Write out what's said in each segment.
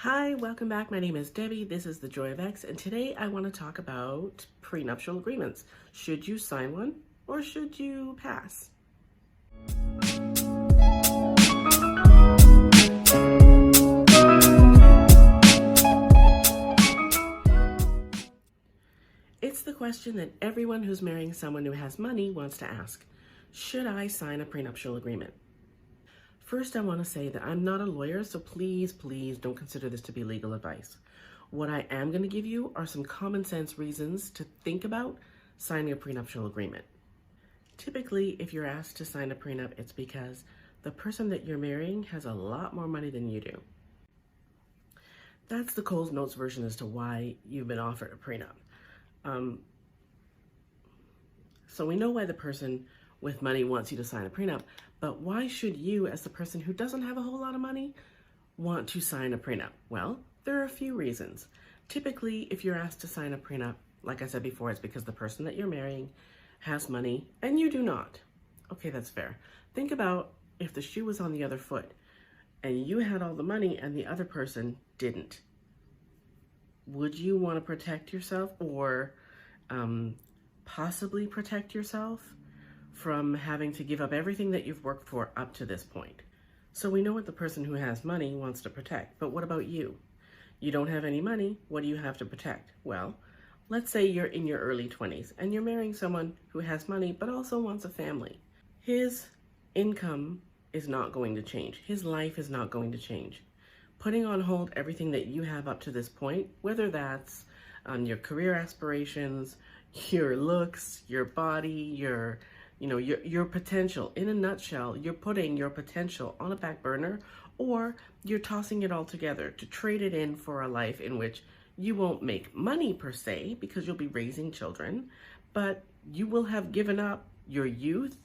Hi, welcome back. My name is Debbie. This is The Joy of X, and today I want to talk about prenuptial agreements. Should you sign one or should you pass? It's the question that everyone who's marrying someone who has money wants to ask. Should I sign a prenuptial agreement? First, I want to say that I'm not a lawyer, so please don't consider this to be legal advice. What I am going to give you are some common sense reasons to think about signing a prenuptial agreement. Typically, if you're asked to sign a prenup, it's because the person that you're marrying has a lot more money than you do. That's the Coles Notes version as to why you've been offered a prenup. So we know why the person with money wants you to sign a prenup, but why should you, as the person who doesn't have a whole lot of money, want to sign a prenup? Well, there are a few reasons. Typically, if you're asked to sign a prenup, like I said before, it's because the person that you're marrying has money and you do not. Okay, that's fair. Think about if the shoe was on the other foot and you had all the money and the other person didn't. Would you want to protect yourself or possibly protect yourself from having to give up everything that you've worked for up to this point? So we know what the person who has money wants to protect, but what about you? You don't have any money, what do you have to protect? Well, let's say you're in your early 20s and you're marrying someone who has money but also wants a family. His income is not going to change. His life is not going to change. Putting on hold everything that you have up to this point, whether that's your career aspirations, your looks, your body, your potential. In a nutshell, you're putting your potential on a back burner, or you're tossing it all together to trade it in for a life in which you won't make money per se because you'll be raising children, but you will have given up your youth,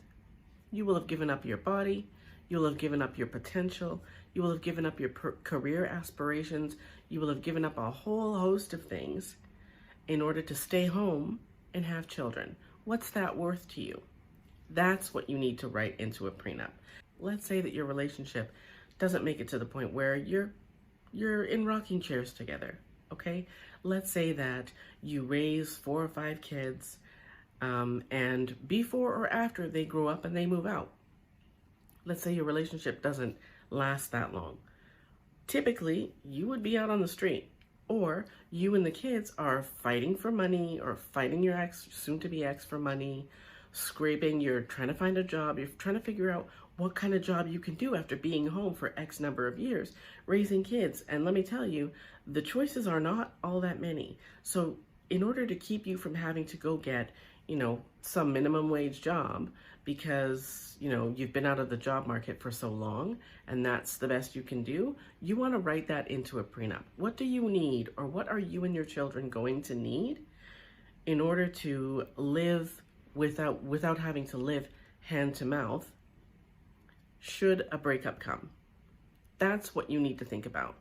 you will have given up your body, you will have given up your potential, you will have given up your career aspirations, you will have given up a whole host of things in order to stay home and have children. What's that worth to you? That's what you need to write into a prenup. Let's say that your relationship doesn't make it to the point where you're in rocking chairs together, okay? Let's say that you raise 4 or 5 kids, and before or after they grow up and they move out. Let's say your relationship doesn't last that long. Typically, you would be out on the street, or you and the kids are fighting for money or fighting your ex, soon-to-be ex, for money, scraping, you're trying to find a job, you're trying to figure out what kind of job you can do after being home for X number of years, raising kids. And let me tell you, the choices are not all that many. So in order to keep you from having to go get, some minimum wage job because, you've been out of the job market for so long and that's the best you can do, you want to write that into a prenup. What do you need, or what are you and your children going to need in order to live without having to live hand to mouth should a breakup come? That's what you need to think about.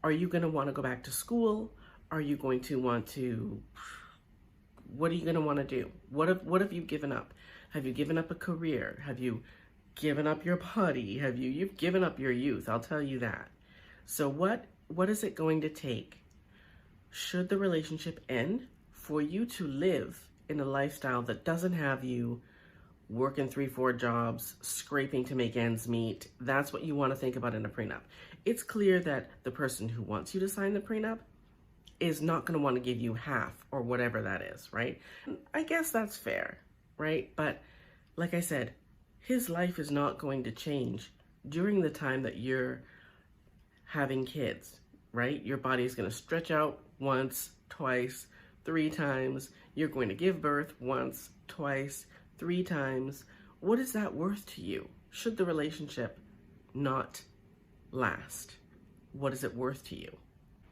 Are you going to want to go back to school? Are you going to want to, what are you going to want to do? What have you given up? Have you given up a career? Have you given up your body? You've given up your youth, I'll tell you that. So what is it going to take, should the relationship end, for you to live in a lifestyle that doesn't have you working 3-4 jobs, scraping to make ends meet? That's what you want to think about in a prenup. It's clear that the person who wants you to sign the prenup is not going to want to give you half or whatever that is, right? I guess that's fair, right? But like I said, his life is not going to change during the time that you're having kids, right? Your body is going to stretch out once, twice, 3 times. You're going to give birth once, twice, 3 times. What is that worth to you? Should the relationship not last? What is it worth to you?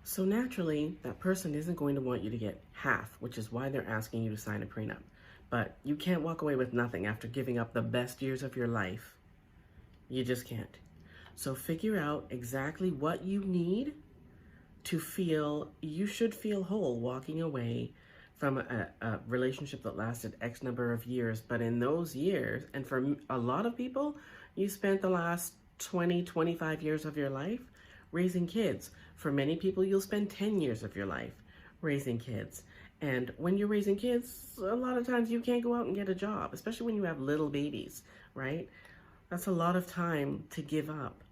So naturally, that person isn't going to want you to get half, which is why they're asking you to sign a prenup. But you can't walk away with nothing after giving up the best years of your life. You just can't. So figure out exactly what you need to feel, you should feel whole walking away from a relationship that lasted X number of years. But in those years, and for a lot of people, you spent the last 20, 25 years of your life raising kids. For many people, you'll spend 10 years of your life raising kids. And when you're raising kids, a lot of times you can't go out and get a job, especially when you have little babies, right? That's a lot of time to give up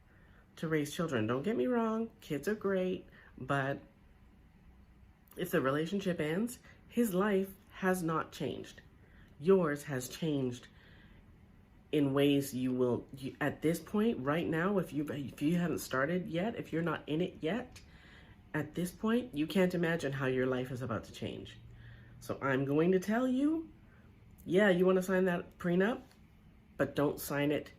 to raise children. Don't get me wrong, kids are great, but if the relationship ends, his life has not changed. Yours has changed in ways at this point, right now, if you haven't started yet, if you're not in it yet, at this point, you can't imagine how your life is about to change. So I'm going to tell you, yeah, you want to sign that prenup, but don't sign it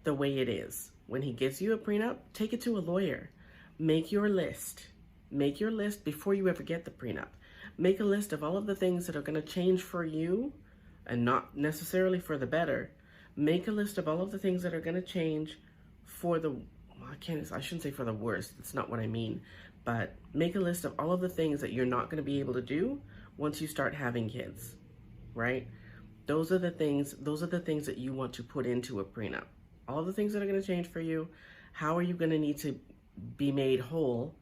the way it is. When he gives you a prenup, take it to a lawyer. Make your list. Make your list before you ever get the prenup. Make a list of all of the things that are going to change for you and not necessarily for the better. Make a list of all of the things that are going to change for the, I shouldn't say for the worst. That's not what I mean. But make a list of all of the things that you're not going to be able to do once you start having kids, right? Those are the things that you want to put into a prenup. All the things that are going to change for you. How are you going to need to be made whole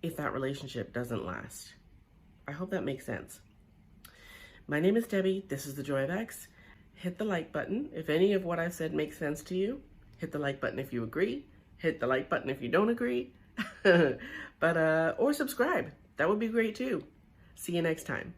if that relationship doesn't last? I hope that makes sense. My name is Debbie. This is The Joy of X. Hit the like button if any of what I've said makes sense to you. Hit the like button if you agree. Hit the like button if you don't agree. Or subscribe. That would be great too. See you next time.